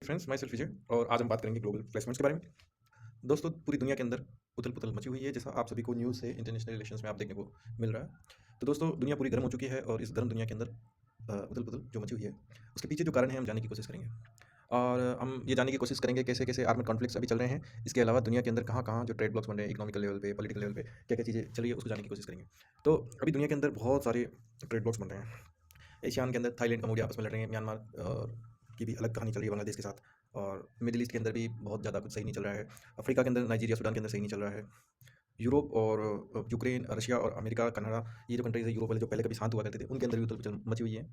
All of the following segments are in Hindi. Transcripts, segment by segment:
फ्रेंड्स, माई सेल्फ विजय। और आज हम बात करेंगे ग्लोबल प्लेसमेंट्स के बारे में। दोस्तों, पूरी दुनिया के अंदर उथल पुथल मची हुई है, जैसा आप सभी को न्यूज़ से इंटरनेशनल रिलेशंस में आप देखने को मिल रहा है। तो दोस्तों, दुनिया पूरी गर्म हो चुकी है और इस गर्म दुनिया के अंदर उथल पुथल जो मची हुई है, उसके पीछे जो कारण है हम जानने की कोशिश करेंगे। और हम ये जानने की कोशिश करेंगे कैसे कैसे आर्मड कॉन्फ्लिक्ट्स अभी चल रहे हैं। इसके अलावा दुनिया के अंदर कहाँ कहाँ जो ट्रेड ब्लॉक्स बन रहे हैं, इकोनॉमिकल लेवल पे, पॉलिटिकल लेवल पे क्या क्या चीज़ें चल रही है, उसको जानने की कोशिश करेंगे। तो अभी दुनिया के अंदर बहुत सारे ट्रेड ब्लॉक्स बन रहे हैं। एशियान के अंदर थाईलैंड, कंबोडिया आपस में लड़ रहे हैं। म्यांमार की भी अलग कहानी चल रही है बांग्लादेश के साथ। और मिडिल ईस्ट के अंदर भी बहुत ज़्यादा कुछ सही नहीं चल रहा है। अफ्रीका के अंदर नाइजीरिया, सूडान के अंदर सही नहीं चल रहा है। यूरोप और यूक्रेन, रशिया और अमेरिका, कनाडा, ये जो कंट्रीज़ है यूरोप वाले, जो पहले कभी शांत हुआ करते थे, उनके अंदर भी उथल पुथल मची हुई है।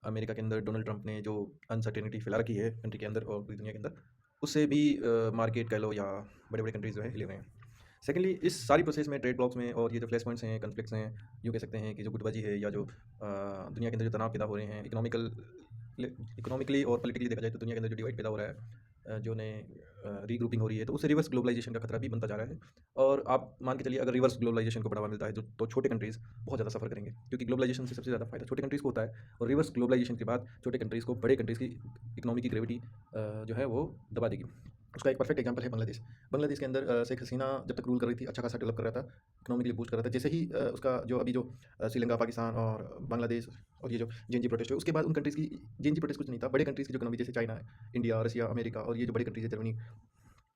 अमेरिका के अंदर डोनाल्ड ट्रंप ने जो अनसर्टेनिटी फैला रखी है कंट्री के अंदर और पूरी दुनिया के अंदर, उससे भी मार्केट कह लो या बड़े बड़े कंट्रीज़ जो है हिले हुए हैं। सेकेंडली, इस सारी प्रोसेस में, ट्रेड ब्लॉक्स में और ये जो फ्लैश पॉइंट्स हैं, कन्फ्लिक्ट्स हैं, यूँ कह सकते हैं कि जो गुटबाजी है या जो दुनिया के अंदर जो तनाव पैदा हो रहे हैं, इकोनॉमिकली और पॉलिटिकली देखा जाए तो दुनिया के अंदर जो डिवाइड पैदा हो रहा है, जो ने रीग्रुपिंग हो रही है, तो उससे रिवर्स ग्लोबलाइजेशन का खतरा भी बनता जा रहा है। और आप मान के चलिए, अगर रिवर्स ग्लोबलाइजेशन को बढ़ावा मिलता है तो छोटे कंट्रीज़ बहुत ज़्यादा सफ़र करेंगे, क्योंकि ग्लोबलाइजेशन से सबसे ज़्यादा फायदा छोटे कंट्रीज़ को होता है। और रिवर्स ग्लोबलाइजेशन के बाद छोटे कंट्रीज़ को बड़े कंट्रीज़ की इकोनॉमी की ग्रेविटी जो है वो दबा देगी। उसका एक परफेक्ट एग्जांपल है बांग्लादेश। बांग्लादेश के अंदर शेख हसीना जब तक रूल कर रही थी, अच्छा खासा डेवलप कर रहा था, इकोनॉमिकली बूस्ट कर रहा था। जैसे ही उसका जो अभी जो श्रीलंका, पाकिस्तान और बांग्लादेश और ये जो जेएनजी प्रोटेस्ट है, उसके बाद उन कंट्रीज़ की जेएनजी प्रोटेस्ट कुछ नहीं था। बड़े कंट्रीज़ की जो इकोनॉमी, जैसे चाइना, इंडिया, रशिया, अमेरिका और ये जो बड़ी कंट्रीज़ है, जर्मनी,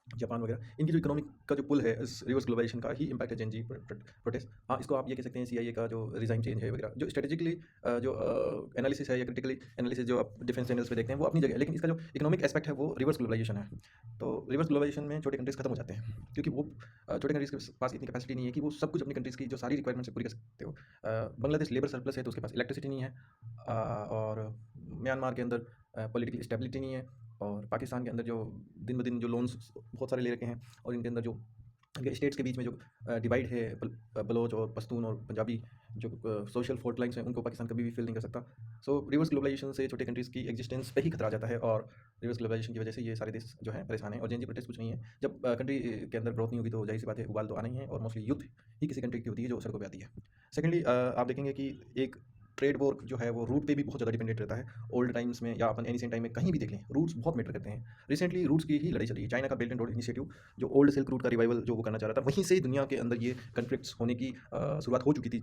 जापान वगैरह, इनकी जो इकोनॉमिक का जो पुल है, इस रिवर्स ग्लोबलाइजेशन का ही इम्पैक्ट है जेएनजी प्रोटेस्ट। हाँ, इसको आप ये कह सकते हैं सीआईए का जो रिजाइन चेंज है वगैरह, जो स्ट्रेटेजिकली जो एनालिसिस है या क्रिटिकली एनालिसिस जो आप डिफेंस चैनल्स पे देखते हैं, वो अपनी जगह है, लेकिन इसका जो इकोनॉमिक एस्पेक्ट है वो रिवर्स ग्लोबलाइजेशन है। तो रिवर्स ग्लोबलाइजेशन में छोटे कंट्रीज खत्म हो जाते हैं, क्योंकि वो छोटे कंट्रीज के पास इतनी कैपेसिटी नहीं है कि वो सब कुछ अपनी कंट्रीज की जो सारी रिक्वायरमेंट्स है पूरी कर सकते हो। बांग्लादेश लेबर सरप्लस है, तो उसके पास इलेक्ट्रिसिटी नहीं है। और म्यांमार के अंदर पॉलिटिकल स्टेबिलिटी नहीं है। और पाकिस्तान के अंदर जो दिन ब दिन जो लोन्स बहुत सारे ले रखे हैं, और इनके अंदर जो इनके स्टेट्स के बीच में जो डिवाइड है, बलोच और पश्तून और पंजाबी, जो सोशल फॉल्ट लाइन्स हैं, उनको पाकिस्तान कभी भी फिल नहीं कर सकता। सो रिवर्स ग्लोबलाइजेशन से छोटे कंट्रीज़ की एग्जिस्टेंस पे ही खतरा आ जाता है, और रिवर्स ग्लोबलाइजेशन की वजह से ये सारे देश जो हैं परेशान हैं। और जेएनजी प्रोटेस्ट कुछ नहीं है। जब कंट्री के अंदर ग्रोथ नहीं होगी तो जाहिर सी बात है, उबाल तो आना ही है, और मोस्टली यूथ ही किसी कंट्री की होती है जो सड़कों पर आती है। सेकेंडली, आप देखेंगे कि एक ट्रेड वॉर जो है वो रूट पे भी बहुत ज़्यादा डिपेंडेंट रहता है। ओल्ड टाइम्स में या अपन एनिशिएंट टाइम में कहीं भी देख लें, रूट्स बहुत मैटर करते हैं। रिसेंटली रूट्स की ही लड़ाई चली है। चाइना का बेल्ट एंड रोड इनिशिएटिव, जो ओल्ड सिल्क रूट का रिवाइवल जो वो करना चाह रहा था, वहीं से ही दुनिया के अंदर ये कन्फ्लिक्ट्स होने की शुरुआत हो चुकी थी।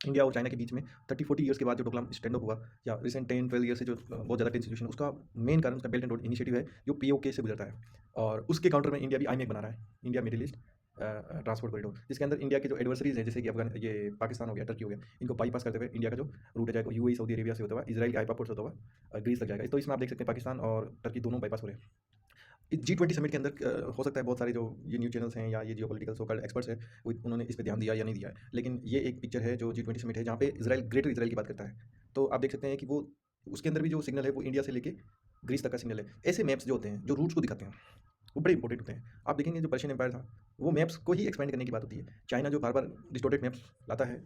इंडिया और चाइना के बीच में 30-40 ईयर्स के बाद जो डोकलाम स्टैंड अप हुआ, या रिसेंट 10-12 ईयर से जो बहुत ज़्यादा टेंस सिचुएशन, उसका मेन कारण उसका बेल्ट एंड रोड इनिशिएटिव है, जो पीओके से गुजरता है। और उसके काउंटर में इंडिया भी आईमेक बना रहा है, India middle east transport corridor, जिसके अंदर इंडिया के जो एडवर्सरीज हैं, जैसे कि ये पाकिस्तान हो गया, टर्की हो गया, इनको बाईपास करते हुए इंडिया का जो रूट है, जाएगा यूएई, सऊदी अरेबिया से होता हुआ, इजराइल के आइपा पोर्ट से होता हुआ ग्रीस तक जाएगा। तो इसमें आप देख सकते हैं पाकिस्तान और टर्की दोनों बाईपास हो रहे हैं। G20 समिट के अंदर हो सकता है बहुत सारे जो ये न्यूज़ चैनल्स हैं या ये जियोपॉलिटिकल सो कॉल्ड एक्सपर्ट्स हैं, वो उन्होंने इस पे ध्यान दिया या नहीं दिया है। लेकिन ये एक पिक्चर है जो G20 समिट है, जहाँ पे इज़राइल, ग्रेटर इज़राइल की बात करता है। तो आप देख सकते हैं कि वो उसके अंदर भी जो सिग्नल है वो इंडिया से लेके ग्रीस तक का सिग्नल है। ऐसे मैप्स जो होते हैं, जो रूट्स को दिखाते हैं, वो बड़े इंपॉर्टेंट होते हैं। आप देखेंगे जो पर्शियन एम्पायर था, वो मैप्स को ही एक्सपेंड करने की बात होती है। चाइना जो बार-बार डिस्टॉर्टेड मैप्स लाता है,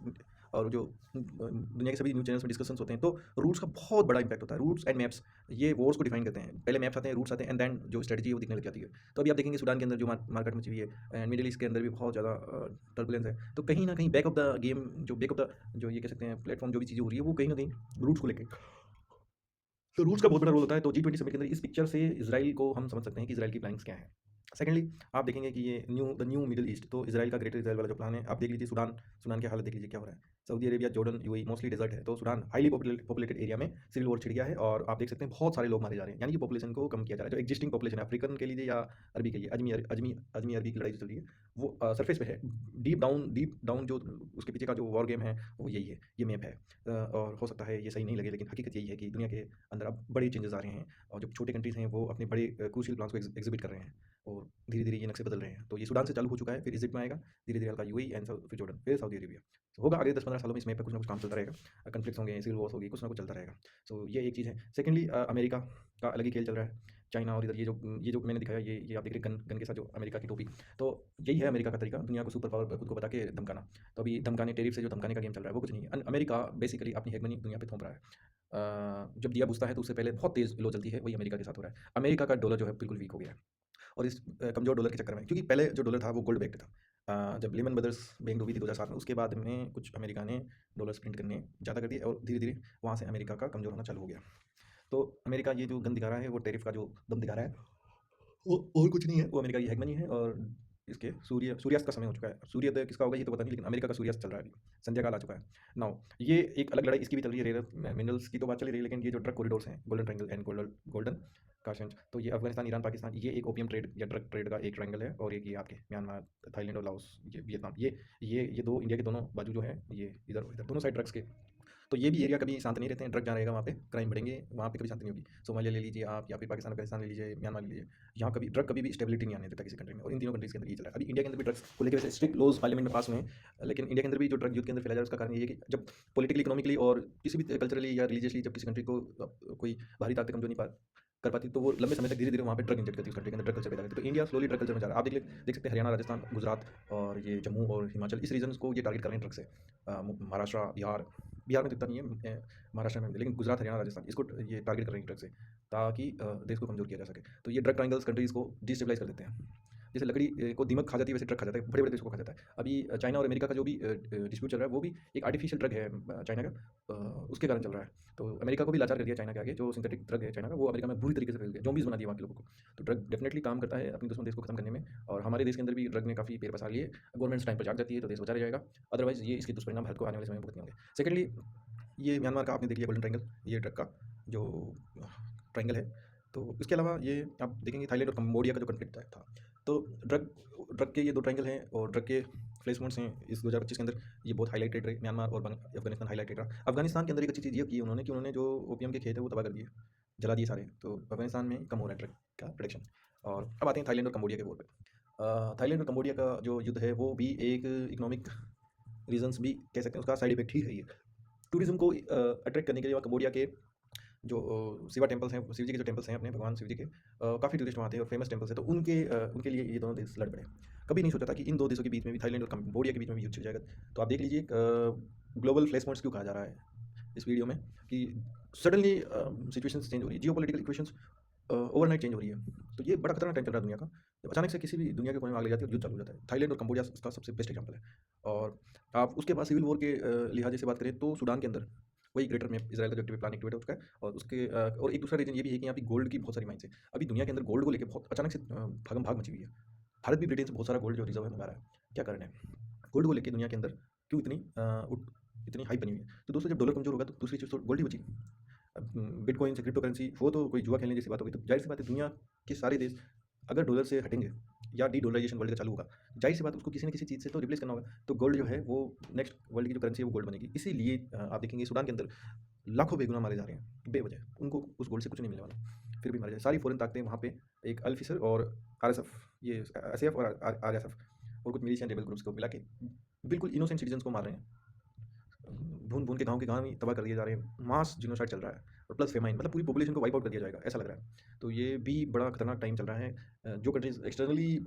और जो दुनिया के सभी न्यूज़ चैनल्स में डिस्कशंस होते हैं, तो रूट्स का बहुत बड़ा इम्पैक्ट होता है। रूट्स एंड मैप्स ये वॉर्स को डिफाइन करते हैं। पहले मैप्स आते हैं, रूट्स आते हैं, एंड देन जो स्ट्रेटजी है वो दिखने लग जाती है। तो अभी आप देखेंगे सूडान के अंदर जो मार्केट मची हुई है, एंड मिडिल ईस्ट के अंदर भी बहुत ज़्यादा टर्बुलेंस है। तो कहीं न कहीं बैक ऑफ द गेम, जो बैक ऑफ द जो ये कह सकते हैं प्लेटफॉर्म, जो भी चीज़ें हो रही है, वो कहीं न कहीं रूट्स को लेके, तो रूट्स का बहुत बड़ा रोल होता है। तो G20 समिट के अंदर इस पिक्चर से इज़राइल को हम समझ सकते हैं कि इज़राइल की प्लानिंग्स क्या हैं। सेकंडली, आप देखेंगे कि ये न्यू मिडल ईस्ट, तो इज़राइल का ग्रेटर इज़राइल वाला जो प्लान है, आप देख लीजिए सूडान, सूडान की हालत देख लीजिए क्या हो रहा है। Saudi Arabia, Jordan, UAE mostly desert है, तो सूडान हाईली पॉपुलेटेड एरिया में सिविल वॉर छिड़ गया है, और आप देख सकते हैं बहुत सारे लोग मारे जा रहे हैं। यानी कि पॉपुलेशन को कम किया जा रहा है। जो एक्जिस्टिंग पॉपुलेशन है, अफ्रीकन के लिए या अरबी के लिए, अजमी अरबी की लड़ाई जो चल रही है, वो सरफेस पे है। डीप डाउन जो उसके पीछे का जो वॉर गेम है, वो यही है, ये मैप है। और हो सकता है ये सही नहीं लगे, लेकिन हकीकत यही है कि दुनिया के अंदर अब बड़े चेंजेस आ रहे हैं, और जो छोटे कंट्रीज़ हैं वो अपने बड़े क्रूशियल प्लान्स को एग्ज़िबिट कर रहे हैं, और धीरे-धीरे ये नक्शे बदल रहे हैं। तो ये सूडान से चालू हो चुका है, फिर इजिप्ट में आएगा, धीरे-धीरे हल्का यूएई एंड फिर जॉर्डन, फिर सऊदी अरेबिया। तो होगा आगे 10-15 सालों में इस मैप पे कुछ ना कुछ काम चलता रहेगा। कॉन्फ्लिक्ट्स होंगे, सिविल वॉर्स होगी, कुछ ना कुछ चलता रहेगा। सो ये एक चीज़ है। सेकंडली, अमेरिका का अलग ही खेल चल रहा है। चाइना और इधर ये जो मैंने दिखाया, ये आप देख रहे हैं गन गन के साथ जो अमेरिका की टोपी। तो यही है अमेरिका का तरीका, दुनिया को सुपर पावर खुद को बता के धमकाना। तो अभी धमकाने, टेरिफ से जो धमकाने का गेम चल रहा है, वो कुछ नहीं है। अमेरिका बेसिकली अपनी हेगमनी दुनिया पे थोप रहा है। जब दिया बुझता है तो उससे पहले बहुत तेज़ लो जलती है, वही अमेरिका के साथ हो रहा है। अमेरिका का डॉलर जो है बिल्कुल वीक हो गया है, और इस कमज़ोर डॉलर के चक्कर में, क्योंकि पहले जो डॉलर था वो गोल्ड बैक्ड था। जब लेमन ब्रदर्स बैंक डूबी थी 2007 में, उसके बाद में कुछ अमेरिका ने डॉलर्स प्रिंट करने ज़्यादा कर दिए, और धीरे-धीरे वहाँ से अमेरिका का कमज़ोर होना चालू हो गया। तो अमेरिका ये जो गन दिखा रहा है, वो टैरिफ का जो दम दिखा रहा है, वो और कुछ नहीं है, वो अमेरिका की हेगमनी है। और इसके सूर्यास्त का समय हो चुका है। अब सूर्योदय किसका होगा ये तो पता नहीं, लेकिन अमेरिका का सूर्यास्त चल रहा है अभी, संध्या काल आ चुका है। नाउ ये एक अलग लड़ाई इसकी भी चल रही है, रेयर मिनरल्स की तो बात चली रही है, लेकिन ये जो ड्रग कॉरिडोर्स हैं, गोल्डन ट्रायंगल एंड गोल्डन काशंज, तो ये अफगानिस्तान, ईरान, पाकिस्तान, ये एक ओपियम ट्रेड या ड्रग ट्रेड का एक ट्रायंगल है। और एक ये आपके म्यांमार, थाईलैंड और लाओस, ये वियतनाम, ये दो इंडिया के दोनों बाजू जो है, ये इधर इधर दोनों साइड ड्रग्स के। तो ये भी एरिया कभी शांत नहीं रहते हैं, ड्रग जहाँ रहेगा वहाँ पे क्राइम बढ़ेंगे, वहाँ पे कभी शांति नहीं होगी। सोमालिया ले लीजिए आप, या फिर पाकिस्तान, अफगानिस्तान ले लीजिए, म्यांमार ले लीजिए, यहाँ कभी ड्रग कभी भी स्टेबिलिटी नहीं आने देता किसी कंट्री में। और इन तीनों कंट्रीज के अंदर ये चल रहा है। अभी इंडिया के अंदर भी ड्रग्स को लेकर वैसे स्ट्रिक्ट लॉज पार्लियामेंट में पास हुए हैं, लेकिन इंडिया के अंदर भी जो ड्रग यूथ के अंदर फैला जा रहा है, उसका कारण ये है कि जब पॉलिटिकली, इकोनॉमिकली और किसी भी कल्चरली या रिलीजियसली जब किसी कंट्री को कोई बाहरी ताकत कमजोर नहीं कर पाती, तो वो लंबे समय तक धीरे धीरे वहाँ पे ड्रग इंजेक्ट करती है, उस कंट्री के अंदर ड्रग कल्चर पैदा करती है। तो इंडिया स्लोली ड्रग कल्चर में जा रहा है। आप देख सकते हैं हरियाणा, राजस्थान, गुजरात और ये जम्मू और हिमाचल, इस रीजन को ये टारगेट कर रहे हैं ड्रग से। महाराष्ट्र, बिहार में तो इतना नहीं है, महाराष्ट्र में, लेकिन गुजरात, हरियाणा, राजस्थान, इसको ये टारगेट कर रहे हैं ड्रग से, ताकि देश को कमजोर किया जा सके। तो ये ड्रग ट्रायंगल्स कंट्रीज को डिस्टेबलाइज कर देते हैं। जैसे लकड़ी को दीमक खा जाती है, वैसे ड्रग खा जाता है, बड़े बड़े देशों को खा जाता है। अभी चाइना और अमेरिका का जो भी डिस्प्यूट चल रहा है, वो भी एक आर्टिफिशियल ड्रग है चाइना का, उसके कारण चल रहा है। तो अमेरिका को भी लाचार कर दिया चाइना के आगे। जो सिंथेटिक ड्रग है चाइना का, वो अमेरिका में बुरी तरीके से फैल गया, जॉम्बीज बना दिया वहाँ के लोगों को। तो ड्रग डेफिनेटली काम करता है अपने दुश्मन देश को खत्म करने में। और हमारे देश के अंदर भी ड्रग ने काफ़ी पैर पसार लिए। गवर्नमेंट्स टाइम पर जाग जाती है तो देश बचा रह जाएगा, अदरवाइज ये इसके दुष्परिणाम भारत को आने वाले समय में भुगतने होंगे। सेकेंडली, ये म्यांमार का आपने देख लिया गोल्डन ट्रायंगल, ये ड्रग का जो ट्रायंगल है। तो इसके अलावा ये आप देखेंगे थाईलैंड और कंबोडिया का जो कॉन्फ्लिक्ट था। तो ड्रग ड्रग के ये दो ट्रायंगल हैं, और ड्रग के फ्लैश पॉइंट्स हैं इस 2025 के अंदर। ये बहुत हाईलाइटेड रहे, म्यांमार और अफगानिस्तान हाईलाइटेड रहा। अफगानिस्तान के अंदर एक अच्छी चीज़ ये की उन्होंने, कि उन्होंने जो ओपीएम के खेत है वो तबाह कर दिए, जला दिए सारे। तो अफगानिस्तान में कम हो रहा है ड्रग का प्रोडक्शन। और अब आते हैं थाईलैंड और कंबोडिया के बोर्ड पर। थाईलैंड और कंबोडिया का जो युद्ध है, वो भी एक इकोनॉमिक रीजन्स भी कह सकते हैं, उसका साइड इफेक्ट ही है ये। टूरिज्म को अट्रैक्ट करने के लिए वहाँ कंबोडिया के जो शिवा टेम्पल्स हैं, शिव जी के जो टेम्पल्स हैं, अपने भगवान शिव जी के, काफ़ी टूरिस्ट वहाँ आते हैं और फेमस टेम्पल्स हैं। तो उनके लिए ये दोनों देश लड़ पड़े। कभी नहीं सोचा था कि इन दो देशों के बीच में भी, थाईलैंड और कंबोडिया के बीच में भी युद्ध छिड़ जाएगा। तो आप देख लीजिए ग्लोबल फ्लैश पॉइंट्स क्यों कहा जा रहा है इस वीडियो में, कि सडनली सिचुएशंस चेंज हो रही है, geo political equations overnight change हो रही है। तो ये बड़ा खतरनाक टाइम चल रहा है दुनिया का, जब अचानक से किसी भी दुनिया के कोने में आग लग जाती है और युद्ध चालू हो जाता है। थाईलैंड और कंबोडिया इसका सबसे बेस्ट एग्जाम्पल है। और आप उसके बाद सिविल वॉर के लिहाजे से बात करें, तो सूडान के अंदर वही ग्रेटर में इसराइल का जो एक्टिव प्लान एक्टिवेट हो चुका है। और उसके और एक दूसरा रीजन ये भी है कि यहाँ पे गोल्ड की बहुत सारी माइंस है। अभी दुनिया के अंदर गोल्ड को लेकर बहुत अचानक से भागम भाग मची हुई है। भारत भी ब्रिटेन से बहुत सारा गोल्ड जो रिजर्व है मंगा रहा है। क्या कारण है गोल्ड को लेकर दुनिया के अंदर, क्यों इतनी हाइप बनी हुई है? तो दोस्तों, जब डॉलर कमजोर होगा तो दूसरी चीज़ तो गोल्ड ही बची। अब बिटकॉइन से क्रिप्टो करेंसी, वो तो कोई जुआ खेलने जैसी बात होगी। तो जाहिर सी बात है, दुनिया के सारे देश अगर डॉलर से हटेंगे या डी डॉलराइजेशन वर्ल्ड का चालू होगा, जाहिर सी बात उसको किसी न किसी चीज़ से तो रिप्लेस करना होगा। तो गोल्ड जो है वो नेक्स्ट वर्ल्ड की जो करेंसी है वो गोल्ड बनेगी। इसीलिए आप देखेंगे सूडान के अंदर लाखों बेगुनाह मारे जा रहे हैं बेवजह, उनको उस गोल्ड से कुछ नहीं मिलने वाला, फिर भी मारे जा रहे हैं। सारी फॉरेन ताकतें वहाँ पे, एक अल्फिसर और आरएसएफ, ये एसएएफ और आरएसएफ और कुछ मिलिशियन रेबल ग्रुप्स को मिला के बिल्कुल इनोसेंट सिटीजन्स को मार रहे हैं। भून भून के गाँव ही तबाह कर दिए जा रहे हैं। मास जिनोसाइड चल रहा है, और प्लस फेमाइन, मतलब पूरी पॉपुलेशन को वाइप आउट कर दिया जाएगा, ऐसा लग रहा है। तो ये भी बड़ा खतरनाक टाइम चल रहा है। जो कंट्रीज एक्सटर्नली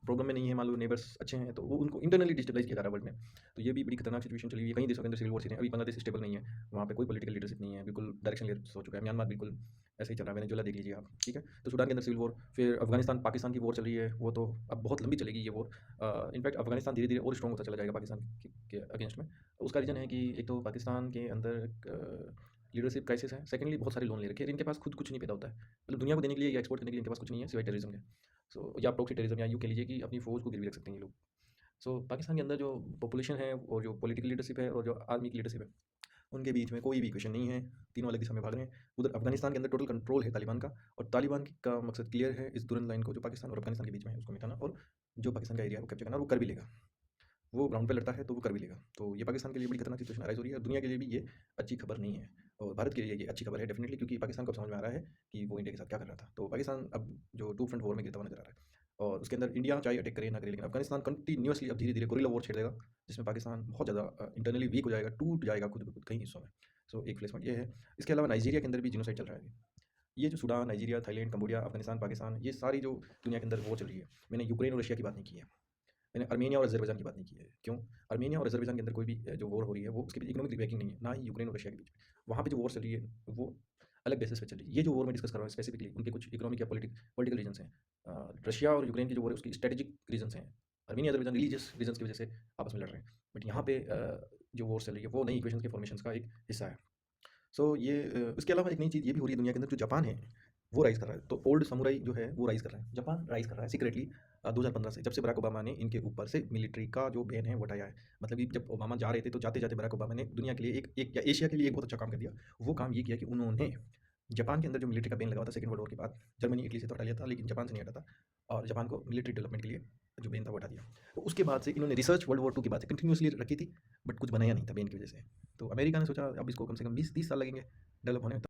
प्रॉब्लम में नहीं है, मान लो नेबर्स अच्छे हैं, तो वो उनको इंटरनली डिस्टेबलाइज किया जा रहा है वर्ल्ड में। तो ये भी बड़ी खतरनाक सिचुएशन चली हुई है। कई देशों के अंदर सिविल वॉर चल रही है। अभी बांग्लादेश स्टेबल नहीं है, वहाँ पे कोई पॉलिटिकल लीडरशिप नहीं है, बिल्कुल डायरेक्शन लेस हो चुका है। म्यांमार बिल्कुल ऐसे ही चल रहा है, वेनेजुएला देख लीजिए आप, ठीक है। तो सूडान के अंदर सिविल वॉर, फिर अफगानिस्तान पाकिस्तान की वॉर चल रही है, वो तो अब बहुत लंबी चलेगी ये वॉर। इनफैक्ट अफगानिस्तान धीरे धीरे और स्ट्रॉन्ग होता चला जाएगा पाकिस्तान के अगेंस्ट में। उसका रीज़न है कि एक तो पाकिस्तान के अंदर लीडरशिप क्राइसिस है। सेकेंडली, बहुत सारे लोन ले रखे हैं, इनके पास खुद कुछ नहीं पैदा होता है, मतलब दुनिया को देने के लिए या एक्सपोर्ट करने के लिए इनके पास कुछ नहीं है सिवाय टेररिज्म के। सो या प्रॉक्सी टेररिज्म, या यूँ कह लीजिए कि अपनी फौज को गिरवी रख सकते हैं ये लोग। सो पाकिस्तान के अंदर जो पॉपुलेशन है और जो पॉलिटिकल लीडरशिप है और जो आर्मी की लीडरशिप है, उनके बीच में कोई भी इक्वेशन नहीं है। तीनों अलग दिशा में भाग रहे हैं। उधर अफगानिस्तान के अंदर टोटल कंट्रोल है तालिबान का, और तालिबान का मकसद क्लियर है, इस दुरंत लाइन को जो पाकिस्तान और अफगानिस्तान के बीच में है उसको मिटाना, और जो पाकिस्तान का एरिया है वो कैप्चर करना, और वो कर भी लेगा। वो ग्राउंड पे लड़ता है तो वो कर भी लेगा। तो ये पाकिस्तान के लिए बड़ी खतरनाक सिचुएशन राइज हो रही है, और दुनिया के लिए भी ये अच्छी खबर नहीं है। और भारत के लिए ये अच्छी खबर है डेफिनेटली, क्योंकि पाकिस्तान को अब समझ में आ रहा है कि वो इंडिया के साथ क्या कर रहा था। तो पाकिस्तान अब जो टू फ्रंट वॉर में गिरता हुआ नजर आ रहा है, और उसके अंदर इंडिया चाहे अटैक करे ना करे, लेकिन अफगानिस्तान कंटिन्यूसली अब धीरे धीरे गोरिल्ला वॉर छेड़ देगा, जिसमें पाकिस्तान बहुत ज़्यादा इंटरनली वीक हो जाएगा, टूट जाएगा खुद ब खुद कई हिस्सों में। सो एक प्लेसमेंट ये है। इसके अलावा नाइजीरिया के अंदर भी जिनोसाइड चल रहा है। ये जो Sudan, Nigeria, Thailand, Cambodia, Afghanistan, Pakistan, ये सारी जो दुनिया के अंदर वॉर चल रही है, मैंने यूक्रेन और रशिया की बात नहीं की है, मैंने अर्मेनिया और अज़रबैजान की बात नहीं की है। क्यों? अर्मेनिया और अज़रबैजान के अंदर कोई भी जो वॉर हो रही है, वो उसके बीच इकोनॉमिक बैकिंग नहीं है, ना ही यूक्रेन और रशिया के बीच में। वहाँ पे जो वॉर चल रही है वो अलग बेसिस पे चल रही है। ये जो वॉर मैं डिस्कस कर रहा हूँ स्पेसिफिकली, उनके कुछ इकोनॉमिक या पॉलिटिकल रीजन्स हैं। रशिया और यूक्रेन की जो वॉर है उसकी स्ट्रेटेजिक रीजन्स हैं। अर्मेनिया, अज़रबैजान रिलीजियस रीजन्स की वजह से आपस में लड़ रहे हैं। बट यहाँ पे जो वॉर चल रही है वो नई इक्वेशंस के फॉर्मेशंस का एक हिस्सा है। सो ये उसके अलावा एक नई चीज़ ये भी हो रही है दुनिया के अंदर, जो जापान है वो राइज़ कर रहा है। तो ओल्ड समुराई जो है वो राइज़ कर रहा है, जापान राइज़ कर रहा है सीक्रेटली 2015 से, जब से बराक ओबामा ने इनके ऊपर से मिलिट्री का जो बैन है वो हटाया है। मतलब कि जब ओबामा जा रहे थे तो जाते-जाते बराक ओबामा ने दुनिया के लिए एक या एशिया के लिए एक बहुत अच्छा काम कर दिया। वो काम ये किया कि उन्होंने जापान के अंदर जो मिलिट्री का बैन लगा हुआ था सेकंड वर्ल्ड वॉर के बाद, जर्मनी इटली से तो हटा लिया था लेकिन जापान से नहीं हटा था, और जापान को मिलिट्री डेवलपमेंट के लिए जो बैन था वो हटा दिया। तो उसके बाद से इन्होंने रिसर्च वर्ल्ड वॉर 2 के बाद से कंटिन्यूअसली रखी थी, बट कुछ बनाया नहीं था बैन की वजह से। तो अमेरिका ने सोचा अब इसको कम से कम 20-30 साल लगेंगे डेवलप होने में।